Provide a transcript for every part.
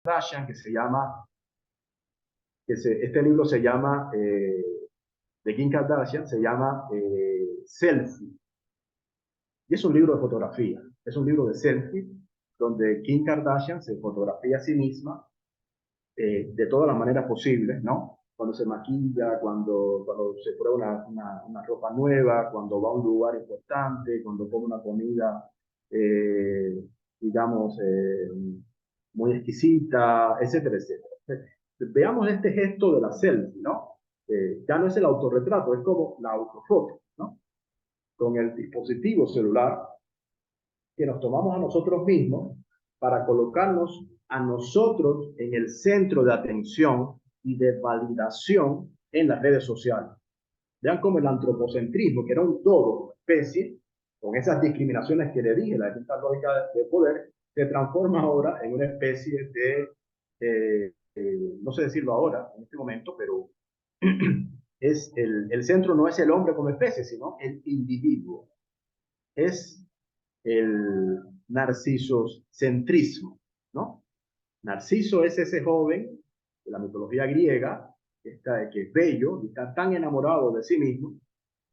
Kardashian, que se llama, este libro se llama, de Kim Kardashian, se llama Selfie. Y es un libro de fotografía, es un libro de selfie, donde Kim Kardashian se fotografía a sí misma de todas las maneras posibles, ¿no? Cuando se maquilla, cuando se prueba una ropa nueva, cuando va a un lugar importante, cuando come una comida, eh, digamos, muy exquisita, etcétera, etcétera. Veamos este gesto de la selfie, ¿no? Ya no es el autorretrato, es como la autofoto, ¿no? Con el dispositivo celular que nos tomamos a nosotros mismos para colocarnos a nosotros en el centro de atención y de validación en las redes sociales. Vean cómo el antropocentrismo, que era un todo, una especie, con esas discriminaciones que le dije, la distinta lógica de poder, se transforma ahora en una especie de, no sé decirlo ahora, en este momento, pero es el centro no es el hombre como especie, sino el individuo. Es el narcisocentrismo, ¿no? Narciso es ese joven de la mitología griega que es bello y está tan enamorado de sí mismo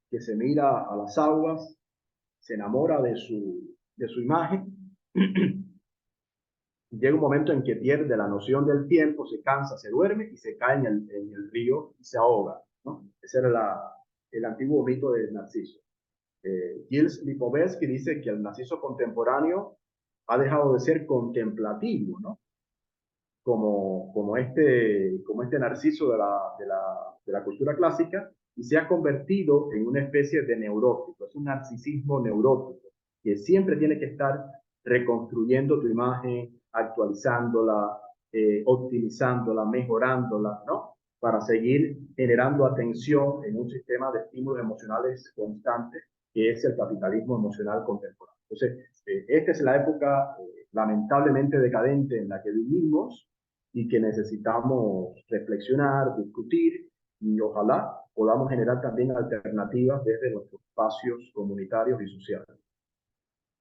que se mira a las aguas, se enamora de su imagen. Llega un momento en que pierde la noción del tiempo, se cansa, se duerme y se cae en el río y se ahoga, ¿no? Ese era el antiguo mito de Narciso. Gilles Lipovetsky dice que el narciso contemporáneo ha dejado de ser contemplativo, ¿no? Como este narciso de la cultura clásica y se ha convertido en una especie de neurótico, es un narcisismo neurótico, que siempre tiene que estar reconstruyendo tu imagen, actualizándola, optimizándola, mejorándola, ¿no? Para seguir generando atención en un sistema de estímulos emocionales constantes que es el capitalismo emocional contemporáneo. Entonces, esta es la época lamentablemente decadente en la que vivimos y que necesitamos reflexionar, discutir y ojalá podamos generar también alternativas desde nuestros espacios comunitarios y sociales.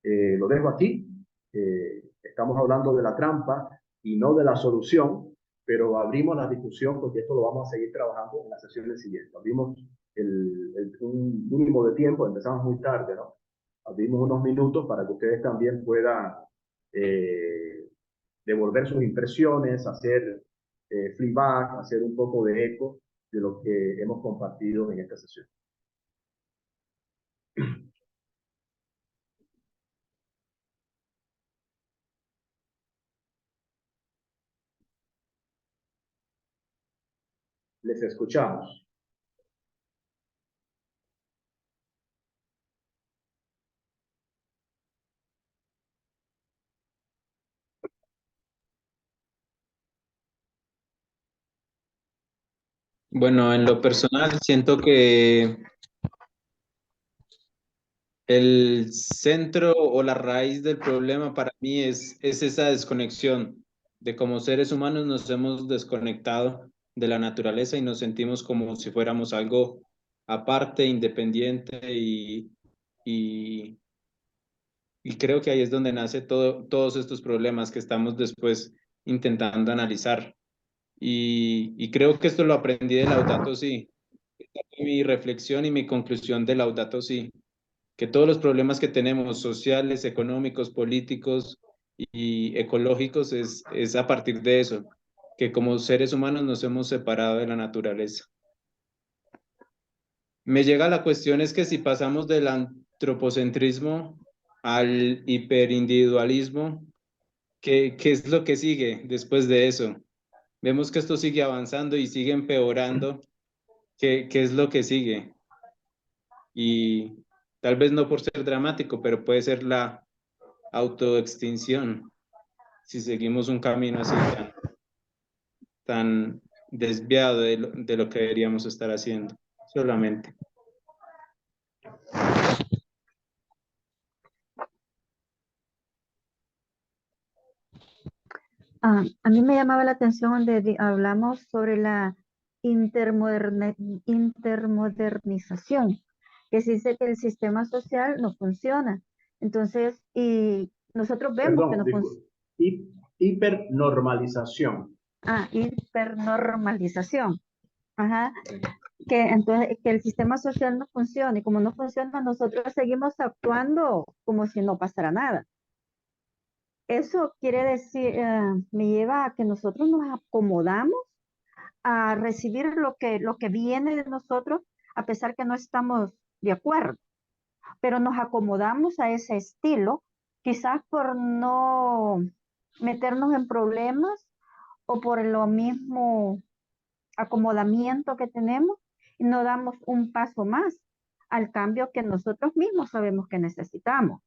Lo dejo aquí. Estamos hablando de la trampa y no de la solución, pero abrimos la discusión porque esto lo vamos a seguir trabajando en las sesiones siguientes. Abrimos un mínimo de tiempo, empezamos muy tarde, ¿no? Abrimos unos minutos para que ustedes también puedan eh, devolver sus impresiones, hacer feedback, hacer un poco de eco de lo que hemos compartido en esta sesión. Les escuchamos. Bueno, en lo personal siento que el centro o la raíz del problema para mí es esa desconexión de como seres humanos nos hemos desconectado de la naturaleza y nos sentimos como si fuéramos algo aparte, independiente y, y creo que ahí es donde nace todos estos problemas que estamos después intentando analizar. Y creo que esto lo aprendí de Laudato Si. Esta fue mi reflexión y mi conclusión de Laudato Si, que todos los problemas que tenemos, sociales, económicos, políticos y ecológicos, es a partir de eso, que como seres humanos nos hemos separado de la naturaleza. Me llega la cuestión es que si pasamos del antropocentrismo al hiperindividualismo, ¿qué es lo que sigue después de eso? Vemos que esto sigue avanzando y sigue empeorando. ¿Qué es lo que sigue? Y tal vez no por ser dramático, pero puede ser la autoextinción si seguimos un camino así tan desviado de lo que deberíamos estar haciendo, solamente. A mí me llamaba la atención donde hablamos sobre la intermodernización, que se dice que el sistema social no funciona. Entonces, y nosotros vemos que Perdón, no funciona. hipernormalización. Ah, hipernormalización. Ajá. Que entonces que el sistema social no funciona y como no funciona, nosotros seguimos actuando como si no pasara nada. Eso quiere decir, me lleva a que nosotros nos acomodamos a recibir lo que viene de nosotros, a pesar que no estamos de acuerdo, pero nos acomodamos a ese estilo, quizás por no meternos en problemas o por lo mismo acomodamiento que tenemos y no damos un paso más al cambio que nosotros mismos sabemos que necesitamos.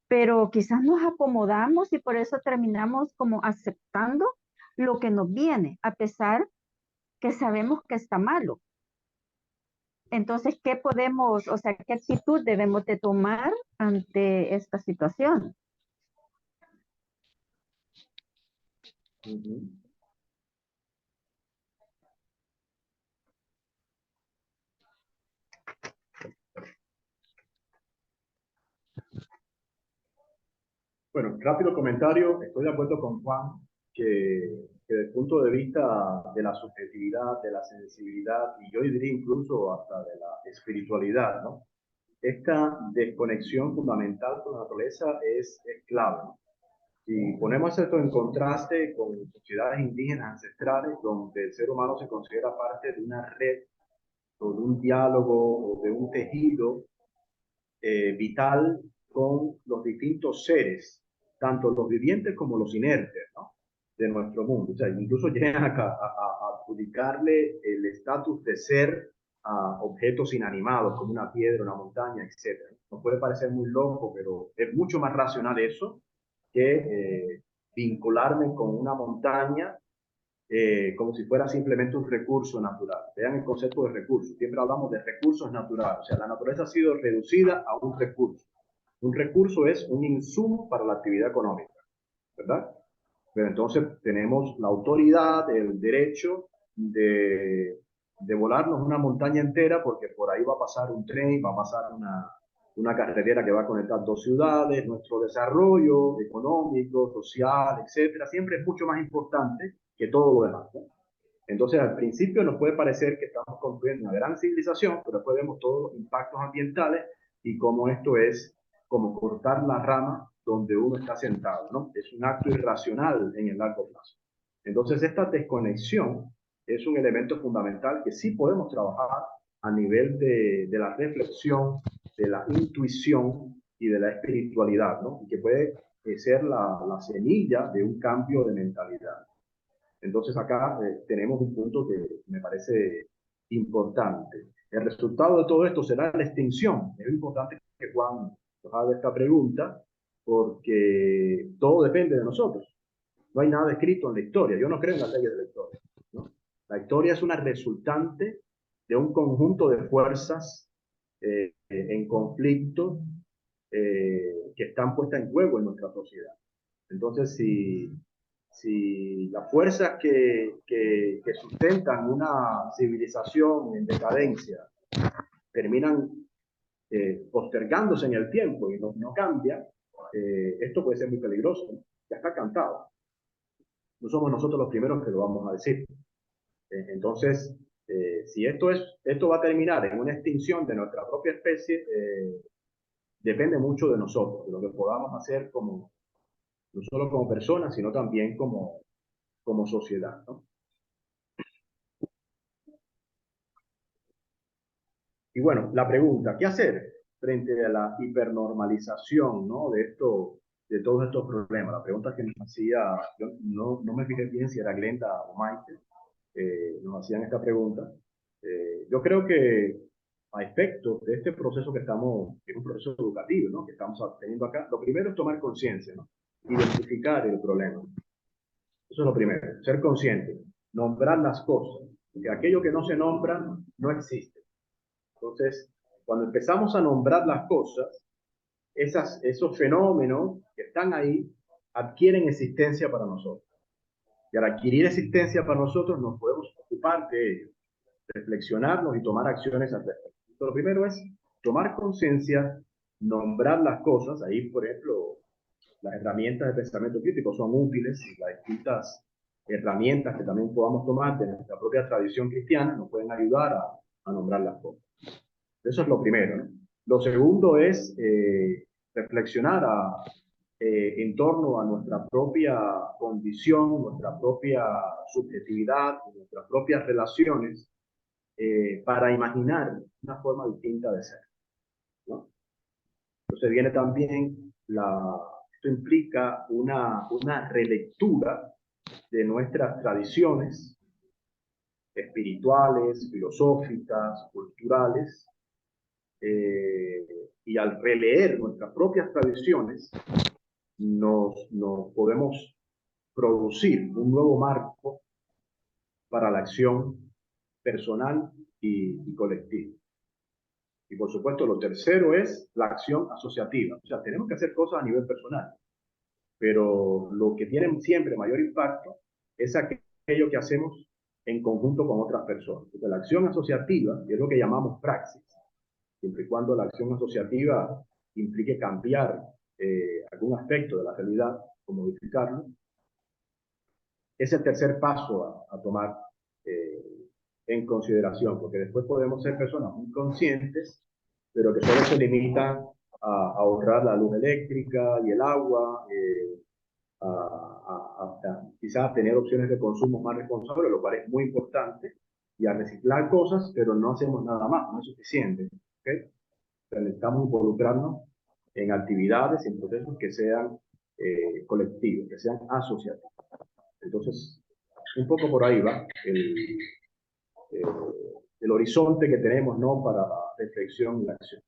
Pero quizás nos acomodamos y por eso terminamos como aceptando lo que nos viene, a pesar que sabemos que está malo. Entonces, ¿qué podemos, o sea, qué actitud debemos de tomar ante esta situación? Ujú. Bueno, rápido comentario. Estoy de acuerdo con Juan que desde el punto de vista de la subjetividad, de la sensibilidad y yo diría incluso hasta de la espiritualidad, ¿no? Esta desconexión fundamental con la naturaleza es clave, ¿no? Si ponemos esto en contraste con sociedades indígenas ancestrales, donde el ser humano se considera parte de una red o de un diálogo o de un tejido vital con los distintos seres, tanto los vivientes como los inertes, ¿no? De nuestro mundo. O sea, incluso llegan a adjudicarle el estatus de ser a objetos inanimados, como una piedra, una montaña, etc. Nos puede parecer muy loco, pero es mucho más racional eso que vincularme con una montaña como si fuera simplemente un recurso natural. Vean el concepto de recurso. Siempre hablamos de recursos naturales. O sea, la naturaleza ha sido reducida a un recurso. Un recurso es un insumo para la actividad económica, ¿verdad? Pero entonces tenemos la autoridad, el derecho de volarnos una montaña entera porque por ahí va a pasar un tren, va a pasar una carretera que va a conectar dos ciudades, nuestro desarrollo económico, social, etcétera, siempre es mucho más importante que todo lo demás, ¿no? Entonces, al principio nos puede parecer que estamos construyendo una gran civilización, pero después vemos todos los impactos ambientales y cómo esto es como cortar la rama donde uno está sentado, ¿no? Es un acto irracional en el largo plazo. Entonces, esta desconexión es un elemento fundamental que sí podemos trabajar a nivel de la reflexión, de la intuición y de la espiritualidad, ¿no? Y que puede ser la semilla de un cambio de mentalidad. Entonces acá tenemos un punto que me parece importante. El resultado de todo esto será la extinción. Es importante que Juan nos haga esta pregunta porque todo depende de nosotros. No hay nada escrito en la historia. Yo no creo en las leyes de la historia, ¿no? La historia es una resultante de un conjunto de fuerzas en conflicto que están puestas en juego en nuestra sociedad. Entonces, si las fuerzas que sustentan una civilización en decadencia terminan postergándose en el tiempo y no cambian, esto puede ser muy peligroso, ¿no? Ya está cantado. No somos nosotros los primeros que lo vamos a decir. Entonces, si esto va a terminar en una extinción de nuestra propia especie, depende mucho de nosotros, de lo que podamos hacer como, no solo como personas, sino también como sociedad, ¿no? Y bueno, la pregunta, ¿qué hacer frente a la hipernormalización, ¿no? De todos estos problemas? La pregunta que nos hacía, yo no me fijé bien si era Glenda o Michael, nos hacían esta pregunta. Yo creo que a efectos de este proceso que es un proceso educativo, ¿no? Que estamos teniendo acá, lo primero es tomar conciencia, ¿no? Identificar el problema. Eso es lo primero, ser consciente, nombrar las cosas, porque aquello que no se nombra no existe. Entonces, cuando empezamos a nombrar las cosas, esos fenómenos que están ahí adquieren existencia para nosotros. Y al adquirir existencia para nosotros, nos podemos ocupar de ello, reflexionarnos y tomar acciones al respecto. Lo primero es tomar conciencia, nombrar las cosas. Ahí, por ejemplo, las herramientas de pensamiento crítico son útiles y las distintas herramientas que también podamos tomar de nuestra propia tradición cristiana nos pueden ayudar a nombrar las cosas. Eso es lo primero, ¿no? Lo segundo es reflexionar en torno a nuestra propia condición, nuestra propia subjetividad, nuestras propias relaciones, para imaginar una forma distinta de ser, ¿no? Entonces viene también esto implica una relectura de nuestras tradiciones espirituales, filosóficas, culturales, y al releer nuestras propias tradiciones, nos podemos producir un nuevo marco para la acción personal y colectiva. Y por supuesto, lo tercero es la acción asociativa. O sea, tenemos que hacer cosas a nivel personal, pero lo que tiene siempre mayor impacto es aquello que hacemos en conjunto con otras personas. Entonces, la acción asociativa, que es lo que llamamos praxis, siempre y cuando la acción asociativa implique cambiar algún aspecto de la realidad o modificarlo, es el tercer paso a tomar en consideración, porque después podemos ser personas muy conscientes, pero que solo se limitan a ahorrar la luz eléctrica y el agua, quizás tener opciones de consumo más responsables, lo cual es muy importante, y a reciclar cosas, pero no hacemos nada más, no es suficiente. ¿Okay? Pero necesitamos involucrarnos en actividades, en procesos que sean colectivos, que sean asociativos. Entonces, un poco por ahí va el horizonte que tenemos, ¿no?, para la reflexión y la acción.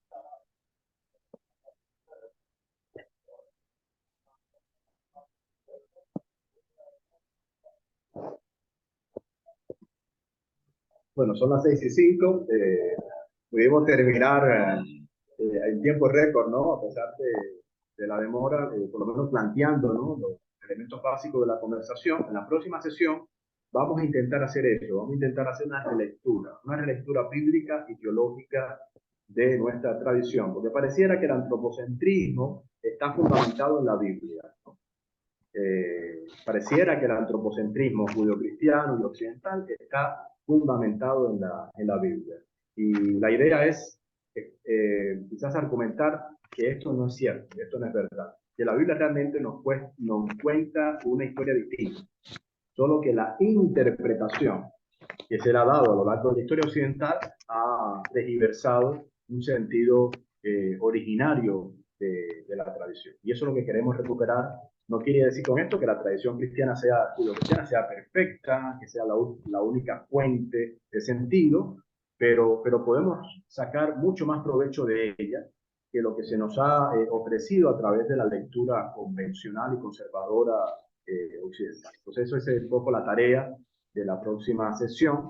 Bueno, son las 6:05. Pudimos terminar en tiempo récord, ¿no? A pesar de la demora, por lo menos planteando, ¿no?, los elementos básicos de la conversación. En la próxima sesión vamos a intentar hacer eso, vamos a intentar hacer una relectura bíblica y teológica de nuestra tradición, porque pareciera que el antropocentrismo está fundamentado en la Biblia, ¿no? Pareciera que el antropocentrismo judio-cristiano y occidental está fundamentado en la Biblia. Y la idea es quizás argumentar que esto no es cierto, que esto no es verdad, que la Biblia realmente nos cuenta una historia distinta, solo que la interpretación que se le ha dado a lo largo de la historia occidental ha tergiversado un sentido originario de la tradición. Y eso es lo que queremos recuperar. No quiere decir con esto que la tradición cristiana judio-cristiana sea perfecta, que sea la única fuente de sentido, pero podemos sacar mucho más provecho de ella que lo que se nos ha ofrecido a través de la lectura convencional y conservadora occidental. Entonces, eso es un poco la tarea de la próxima sesión,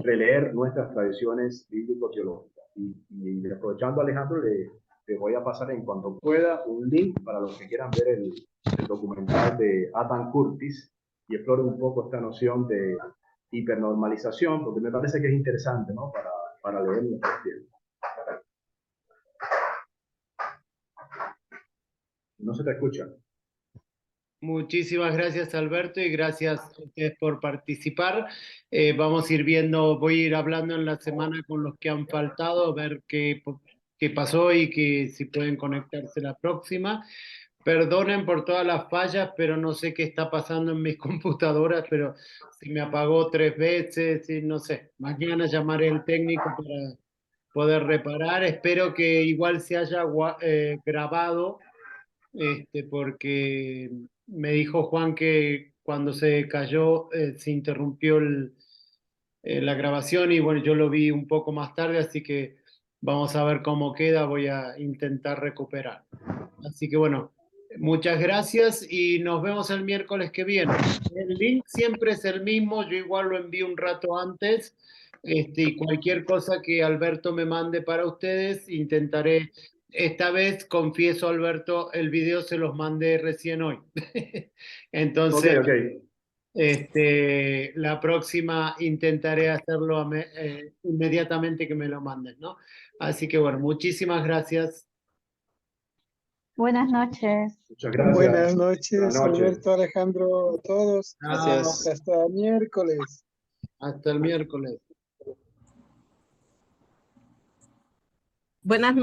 releer nuestras tradiciones bíblico-teológicas. Y aprovechando, Alejandro, le voy a pasar en cuanto pueda un link para los que quieran ver el documental de Adam Curtis y exploren un poco esta noción de hipernormalización, porque me parece que es interesante, ¿no?, para leer nuestros tiempos. No se te escucha. Muchísimas gracias, Alberto, y gracias a ustedes por participar. Vamos a ir viendo, voy a ir hablando en la semana con los que han faltado, a ver qué pasó y que si pueden conectarse la próxima. Perdonen por todas las fallas, pero no sé qué está pasando en mis computadoras, pero se me apagó 3 veces y no sé. Mañana llamaré al técnico para poder reparar. Espero que igual se haya grabado, porque me dijo Juan que cuando se cayó se interrumpió la grabación y bueno, yo lo vi un poco más tarde, así que vamos a ver cómo queda, voy a intentar recuperar. Así que bueno, muchas gracias y nos vemos el miércoles que viene. El link siempre es el mismo, yo igual lo envío un rato antes, y cualquier cosa que Alberto me mande para ustedes, intentaré. Esta vez, confieso, Alberto, el video se los mandé recién hoy. Entonces, Okay. la próxima intentaré hacerlo inmediatamente que me lo manden, ¿no? Así que bueno, muchísimas gracias. Buenas noches. Muchas gracias. Buenas noches, Buenas noches. Alberto, Alejandro, a todos. Gracias. Hasta miércoles. Hasta el miércoles. Buenas